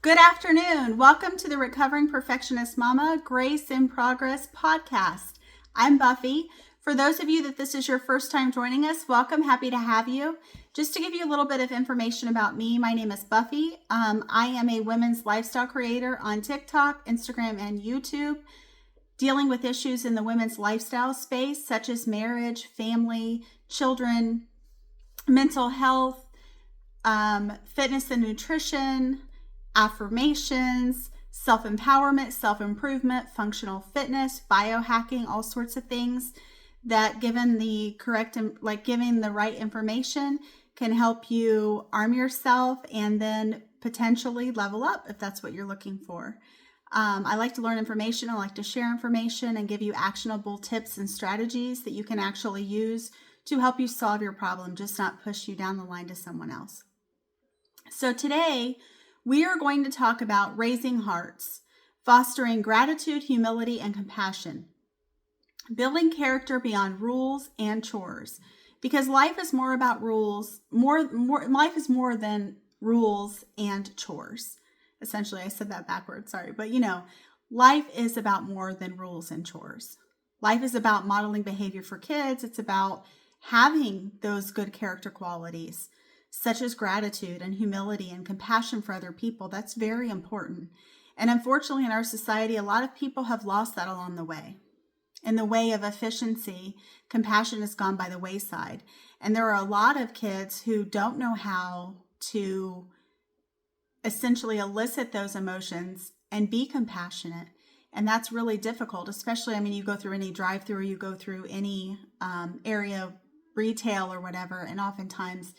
Good afternoon. Welcome to the Recovering Perfectionist Mama Grace in Progress podcast. I'm Buffy. For those of you that this is your first time joining us, welcome. Happy to have you. Just to give you a little bit of information about me, my name is Buffy. I am a women's lifestyle creator on TikTok, Instagram, and YouTube, dealing with issues in the women's lifestyle space, such as marriage, family, children, mental health, fitness and nutrition, affirmations, self-empowerment, self-improvement, functional fitness, biohacking, all sorts of things that given the right information can help you arm yourself and then potentially level up if that's what you're looking for. I like to learn information. I like to share information and give you actionable tips and strategies that you can actually use to help you solve your problem, just not push you down the line to someone else. So today, we are going to talk about raising hearts, fostering gratitude, humility, and compassion, building character beyond rules and chores, because life is more about rules. Life is more than rules and chores. Essentially, I said that backwards, sorry, but life is about more than rules and chores. Life is about modeling behavior for kids. It's about having those good character qualities, such as gratitude and humility and compassion for other people. That's very important. And unfortunately, in our society, a lot of people have lost that along the way. In the way of efficiency, compassion has gone by the wayside. And there are a lot of kids who don't know how to essentially elicit those emotions and be compassionate. And that's really difficult, especially, you go through any drive-through or you go through any area, retail or whatever, and oftentimes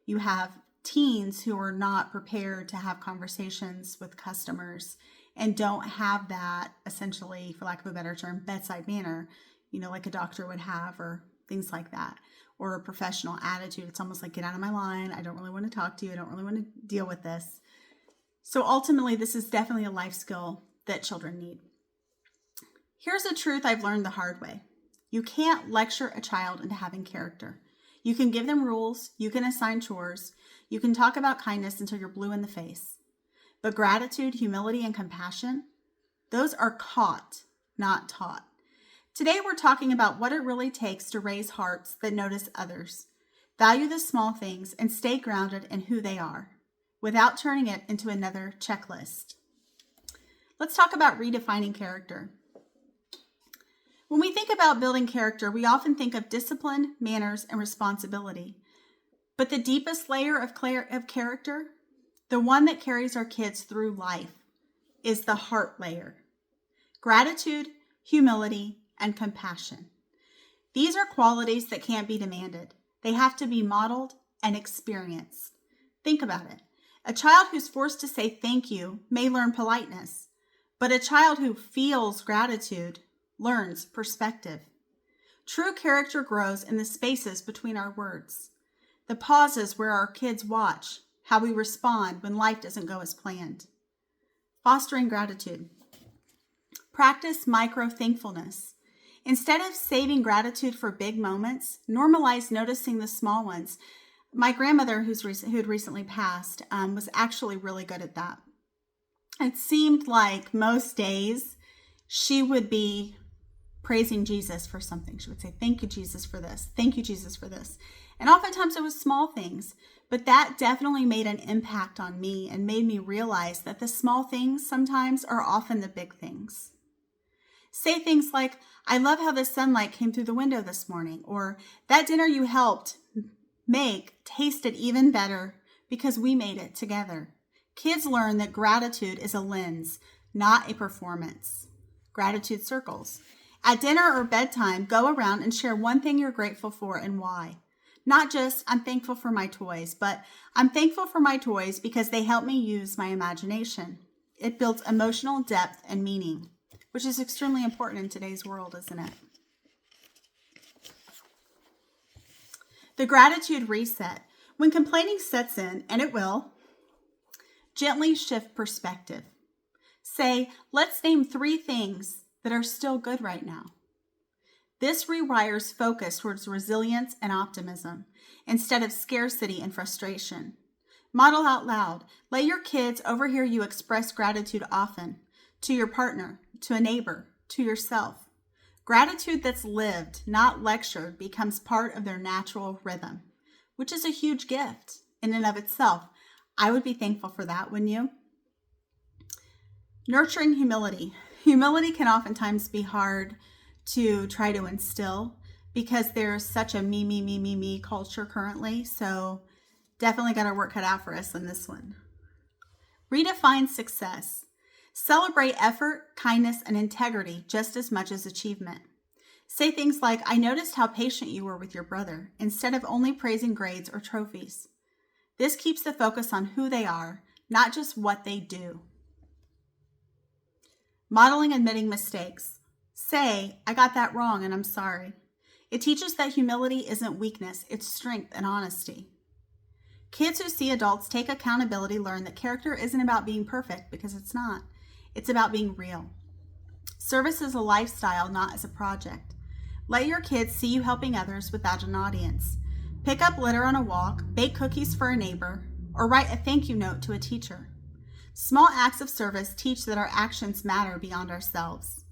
you have teens who are not prepared to have conversations with customers and don't have that, essentially, for lack of a better term, bedside manner, like a doctor would have, or things like that, or a professional attitude. It's almost like, get out of my line. I don't really want to talk to you. I don't really want to deal with this. So ultimately, this is definitely a life skill that children need. Here's a truth I've learned the hard way. You can't lecture a child into having character. You can give them rules, you can assign chores, you can talk about kindness until you're blue in the face. But gratitude, humility, and compassion, those are caught, not taught. Today we're talking about what it really takes to raise hearts that notice others, value the small things, and stay grounded in who they are, without turning it into another checklist. Let's talk about redefining character. When we think about building character, we often think of discipline, manners, and responsibility. But the deepest layer of character, the one that carries our kids through life, is the heart layer. Gratitude, humility, and compassion. These are qualities that can't be demanded. They have to be modeled and experienced. Think about it. A child who's forced to say thank you may learn politeness, but a child who feels gratitude learns perspective. True character grows in the spaces between our words, the pauses where our kids watch how we respond when life doesn't go as planned. Fostering gratitude. Practice micro-thankfulness. Instead of saving gratitude for big moments, normalize noticing the small ones. My grandmother, who had recently passed, was actually really good at that. It seemed like most days she would be praising Jesus for something. She would say, thank you, Jesus, for this. Thank you, Jesus, for this. And oftentimes it was small things, but that definitely made an impact on me and made me realize that the small things sometimes are often the big things. Say things like, I love how the sunlight came through the window this morning, or that dinner you helped make tasted even better because we made it together. Kids learn that gratitude is a lens, not a performance. Gratitude circles. At dinner or bedtime, go around and share one thing you're grateful for and why. Not just, I'm thankful for my toys, but I'm thankful for my toys because they help me use my imagination. It builds emotional depth and meaning, which is extremely important in today's world, isn't it? The gratitude reset. When complaining sets in, and it will, gently shift perspective. Say, let's name 3 things that are still good right now. This rewires focus towards resilience and optimism instead of scarcity and frustration. Model out loud. Let your kids overhear you express gratitude often, to your partner, to a neighbor, to yourself. Gratitude that's lived, not lectured, becomes part of their natural rhythm, which is a huge gift in and of itself. I would be thankful for that, wouldn't you? Nurturing humility. Humility can oftentimes be hard to try to instill because there's such a me culture currently. So definitely got our work cut out for us in this one. Redefine success. Celebrate effort, kindness, and integrity just as much as achievement. Say things like, I noticed how patient you were with your brother, instead of only praising grades or trophies. This keeps the focus on who they are, not just what they do. Modeling admitting mistakes. Say, I got that wrong and I'm sorry. It teaches that humility isn't weakness, it's strength and honesty. Kids who see adults take accountability learn that character isn't about being perfect, because it's not. It's about being real. Service is a lifestyle, not as a project. Let your kids see you helping others without an audience. Pick up litter on a walk, bake cookies for a neighbor, or write a thank you note to a teacher. Small acts of service teach that our actions matter beyond ourselves.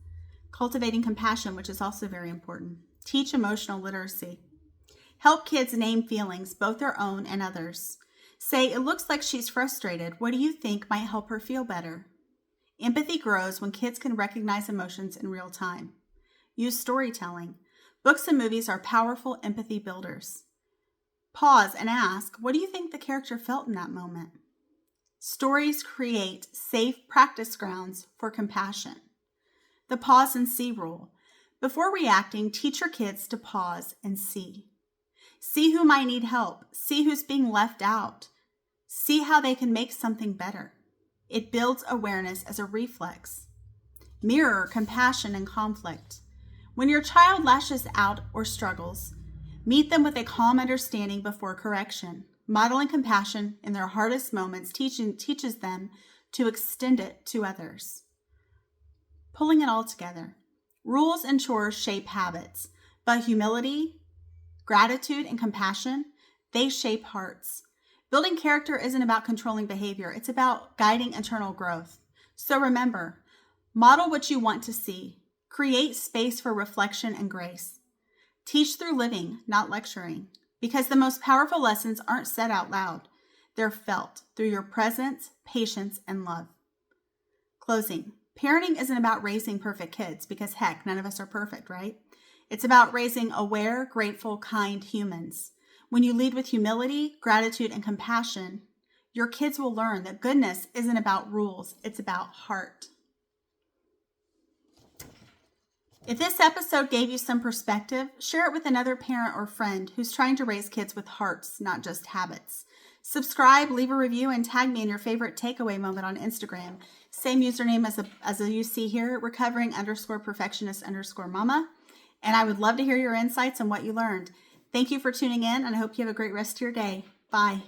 Cultivating compassion, which is also very important. Teach emotional literacy. Help kids name feelings, both their own and others. Say, it looks like she's frustrated. What do you think might help her feel better? Empathy grows when kids can recognize emotions in real time. Use storytelling. Books and movies are powerful empathy builders. Pause and ask, what do you think the character felt in that moment? Stories create safe practice grounds for compassion. The pause and see rule. Before reacting, teach your kids to pause and see. See who might need help. See who's being left out. See how they can make something better. It builds awareness as a reflex. Mirror compassion and conflict. When your child lashes out or struggles, meet them with a calm understanding before correction. Modeling compassion in their hardest moments teaches them to extend it to others. Pulling it all together. Rules and chores shape habits, but humility, gratitude, and compassion, they shape hearts. Building character isn't about controlling behavior. It's about guiding internal growth. So remember, model what you want to see. Create space for reflection and grace. Teach through living, not lecturing, because the most powerful lessons aren't said out loud. They're felt through your presence, patience, and love. Closing. Parenting isn't about raising perfect kids, because heck, none of us are perfect, right? It's about raising aware, grateful, kind humans. When you lead with humility, gratitude, and compassion, your kids will learn that goodness isn't about rules, it's about heart. If this episode gave you some perspective, share it with another parent or friend who's trying to raise kids with hearts, not just habits. Subscribe, leave a review, and tag me in your favorite takeaway moment on Instagram. Same username as you see here, recovering_perfectionist_mama. And I would love to hear your insights on what you learned. Thank you for tuning in, and I hope you have a great rest of your day. Bye.